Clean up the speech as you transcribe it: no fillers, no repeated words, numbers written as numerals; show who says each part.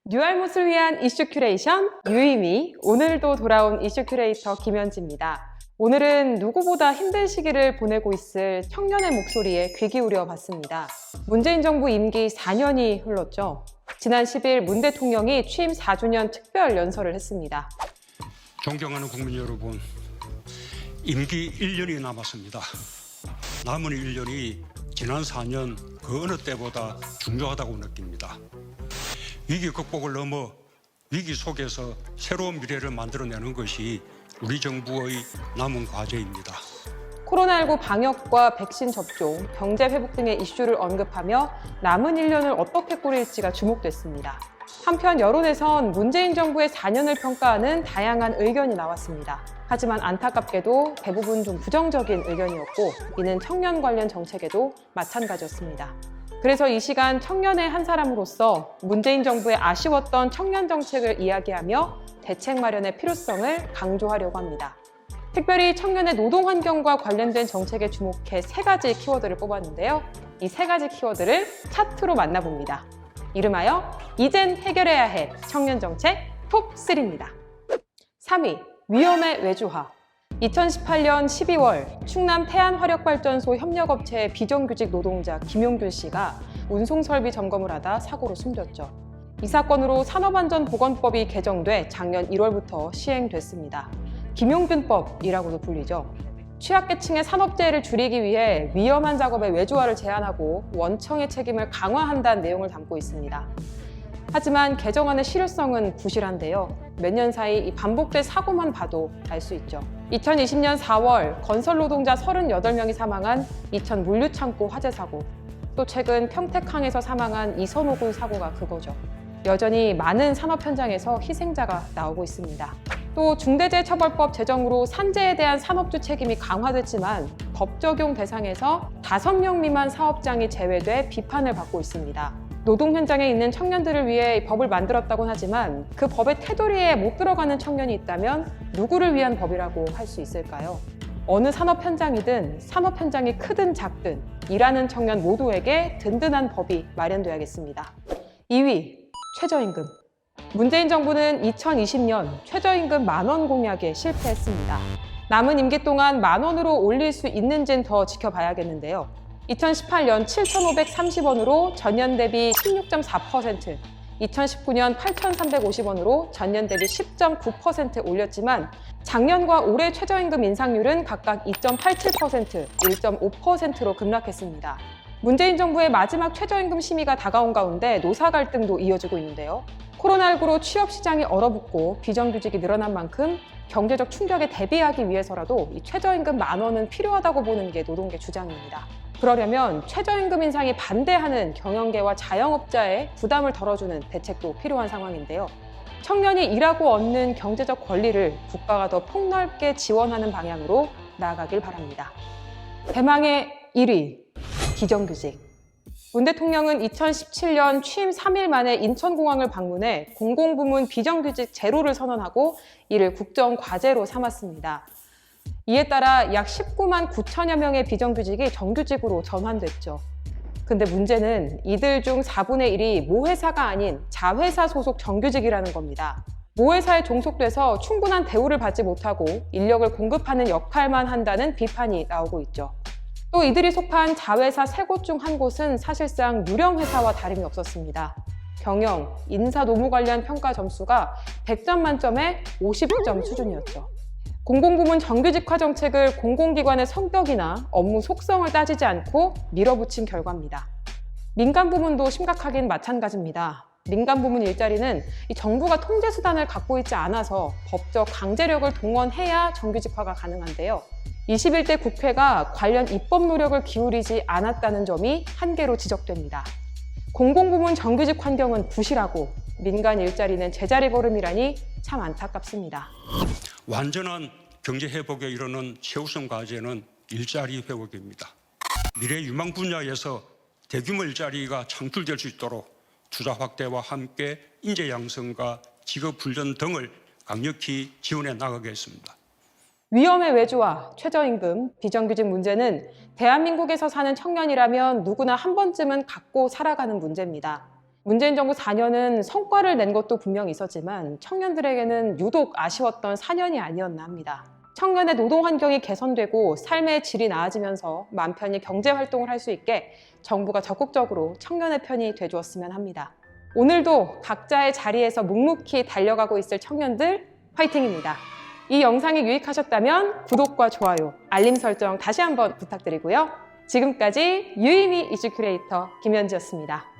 Speaker 1: 뉴알못을 위한 이슈 큐레이션 유의미, 오늘도 돌아온 이슈 큐레이터 김현지입니다. 오늘은 누구보다 힘든 시기를 보내고 있을 청년의 목소리에 귀 기울여 봤습니다. 문재인 정부 임기 4년이 흘렀죠. 지난 10일 문 대통령이 취임 4주년 특별 연설을 했습니다.
Speaker 2: 존경하는 국민 여러분, 임기 1년이 남았습니다. 남은 1년이 지난 4년 그 어느 때보다 중요하다고 느낍니다. 위기 극복을 넘어 위기 속에서 새로운 미래를 만들어내는 것이 우리 정부의 남은 과제입니다.
Speaker 1: 코로나19 방역과 백신 접종, 경제 회복 등의 이슈를 언급하며 남은 1년을 어떻게 꾸릴지가 주목됐습니다. 한편 여론에선 문재인 정부의 4년을 평가하는 다양한 의견이 나왔습니다. 하지만 안타깝게도 대부분 좀 부정적인 의견이었고, 이는 청년 관련 정책에도 마찬가지였습니다. 그래서 이 시간 청년의 한 사람으로서 문재인 정부의 아쉬웠던 청년 정책을 이야기하며 대책 마련의 필요성을 강조하려고 합니다. 특별히 청년의 노동 환경과 관련된 정책에 주목해 3가지 키워드를 뽑았는데요. 이 3가지 키워드를 차트로 만나봅니다. 이름하여 이젠 해결해야 해 청년 정책 톱3입니다. 3위, 위험의 외주화. 2018년 12월 충남 태안화력발전소 협력업체의 비정규직 노동자 김용균 씨가 운송설비 점검을 하다 사고로 숨졌죠. 이 사건으로 산업안전보건법이 개정돼 작년 1월부터 시행됐습니다. 김용균법이라고도 불리죠. 취약계층의 산업재해를 줄이기 위해 위험한 작업의 외주화를 제한하고 원청의 책임을 강화한다는 내용을 담고 있습니다. 하지만 개정안의 실효성은 부실한데요. 몇 년 사이 반복된 사고만 봐도 알 수 있죠. 2020년 4월 건설 노동자 38명이 사망한 이천 물류창고 화재 사고, 또 최근 평택항에서 사망한 이선호 군 사고가 그거죠. 여전히 많은 산업 현장에서 희생자가 나오고 있습니다. 또 중대재해처벌법 제정으로 산재에 대한 산업주 책임이 강화됐지만 법 적용 대상에서 5명 미만 사업장이 제외돼 비판을 받고 있습니다. 노동 현장에 있는 청년들을 위해 법을 만들었다고는 하지만 그 법의 테두리에 못 들어가는 청년이 있다면 누구를 위한 법이라고 할 수 있을까요? 어느 산업 현장이든 산업 현장이 크든 작든 일하는 청년 모두에게 든든한 법이 마련돼야겠습니다. 2위, 최저임금. 문재인 정부는 2020년 최저임금 10,000원 공약에 실패했습니다. 남은 임기 동안 10,000원으로 올릴 수 있는지는 더 지켜봐야겠는데요. 2018년 7,530원으로 전년 대비 16.4%, 2019년 8,350원으로 전년 대비 10.9% 올렸지만 작년과 올해 최저임금 인상률은 각각 2.87%, 1.5%로 급락했습니다. 문재인 정부의 마지막 최저임금 심의가 다가온 가운데 노사 갈등도 이어지고 있는데요. 코로나19로 취업 시장이 얼어붙고 비정규직이 늘어난 만큼 경제적 충격에 대비하기 위해서라도 이 최저임금 10,000원은 필요하다고 보는 게 노동계 주장입니다. 그러려면 최저임금 인상에 반대하는 경영계와 자영업자의 부담을 덜어주는 대책도 필요한 상황인데요. 청년이 일하고 얻는 경제적 권리를 국가가 더 폭넓게 지원하는 방향으로 나아가길 바랍니다. 대망의 1위, 비정규직. 문 대통령은 2017년 취임 3일 만에 인천공항을 방문해 공공부문 비정규직 제로를 선언하고 이를 국정과제로 삼았습니다. 이에 따라 약 19만 9천여 명의 비정규직이 정규직으로 전환됐죠. 근데 문제는 이들 중 4분의 1이 모회사가 아닌 자회사 소속 정규직이라는 겁니다. 모회사에 종속돼서 충분한 대우를 받지 못하고 인력을 공급하는 역할만 한다는 비판이 나오고 있죠. 또 이들이 속한 자회사 3곳 중 한 곳은 사실상 유령회사와 다름이 없었습니다. 경영, 인사 노무 관련 평가 점수가 100점 만점에 50점 수준이었죠. 공공부문 정규직화 정책을 공공기관의 성격이나 업무 속성을 따지지 않고 밀어붙인 결과입니다. 민간 부문도 심각하긴 마찬가지입니다. 민간 부문 일자리는 이 정부가 통제 수단을 갖고 있지 않아서 법적 강제력을 동원해야 정규직화가 가능한데요. 21대 국회가 관련 입법 노력을 기울이지 않았다는 점이 한계로 지적됩니다. 공공부문 정규직 환경은 부실하고 민간 일자리는 제자리 걸음이라니 참 안타깝습니다.
Speaker 2: 완전한 경제 회복에 이르는 최우선 과제는 일자리 회복입니다. 미래 유망 분야에서 대규모 일자리가 창출될 수 있도록 투자 확대와 함께 인재 양성과 직업 훈련 등을 강력히 지원해 나가겠습니다.
Speaker 1: 위험의 외주화, 최저임금, 비정규직 문제는 대한민국에서 사는 청년이라면 누구나 한 번쯤은 갖고 살아가는 문제입니다. 문재인 정부 4년은 성과를 낸 것도 분명히 있었지만 청년들에게는 유독 아쉬웠던 4년이 아니었나 합니다. 청년의 노동 환경이 개선되고 삶의 질이 나아지면서 마음 편히 경제 활동을 할 수 있게 정부가 적극적으로 청년의 편이 돼주었으면 합니다. 오늘도 각자의 자리에서 묵묵히 달려가고 있을 청년들 화이팅입니다. 이 영상이 유익하셨다면 구독과 좋아요, 알림 설정 다시 한번 부탁드리고요. 지금까지 유의미 이슈 큐레이터 김현지였습니다.